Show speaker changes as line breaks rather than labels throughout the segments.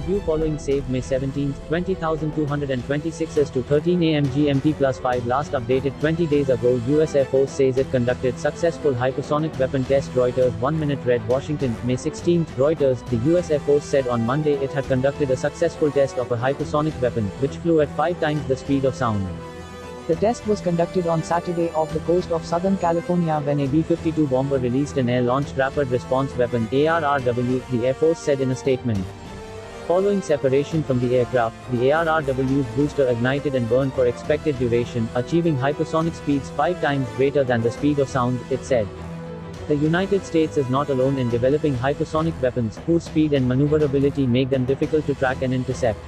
view following saved May 17, 20,226 as to 13 am GMT +5 last updated 20 days ago. US Air Force says it conducted successful hypersonic weapon test. Reuters 1 minute read Washington, May 16, Reuters, the US Air Force said on Monday it had conducted a successful test of a hypersonic weapon, which flew at 5 times the speed of sound. The test was conducted on Saturday off the coast of Southern California when a B-52 bomber released an air-launched rapid response weapon (ARRW), the Air Force said in a statement. Following separation from the aircraft, the ARRW's booster ignited and burned for expected duration, achieving hypersonic speeds 5 times greater than the speed of sound, it said. The United States is not alone in developing hypersonic weapons, whose speed and maneuverability make them difficult to track and intercept.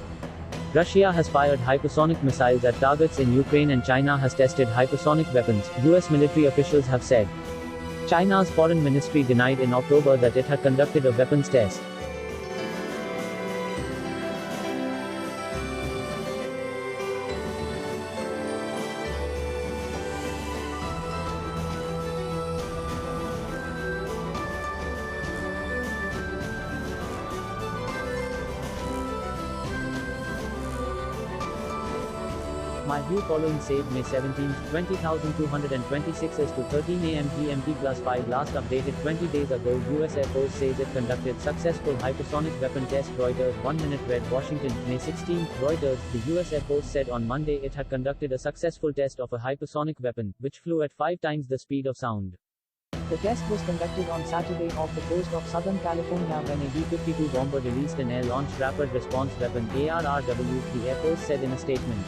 Russia has fired hypersonic missiles at targets in Ukraine and China has tested hypersonic weapons, US military officials have said. China's foreign ministry denied in October that it had conducted a weapons test. My view following saved May 17, 20,226 as to 13 am GMT +5 last updated 20 days ago. US Air Force says it conducted successful hypersonic weapon test. Reuters 1 minute read Washington, May 16, Reuters, the US Air Force said on Monday it had conducted a successful test of a hypersonic weapon, which flew at 5 times the speed of sound. The test was conducted on Saturday off the coast of Southern California when a B-52 bomber released an air-launched rapid response weapon (ARRW), the Air Force said in a statement.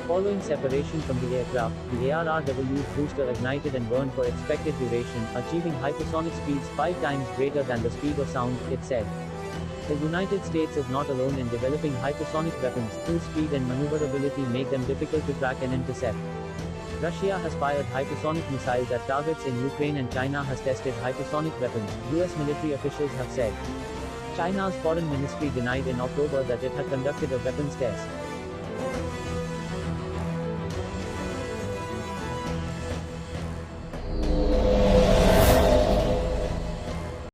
Following separation from the aircraft, the ARRW's booster ignited and burned for expected duration, achieving hypersonic speeds 5 times greater than the speed of sound, it said. The United States is not alone in developing hypersonic weapons, whose speed and maneuverability make them difficult to track and intercept. Russia has fired hypersonic missiles at targets in Ukraine and China has tested hypersonic weapons, US military officials have said. China's foreign ministry denied in October that it had conducted a weapons test.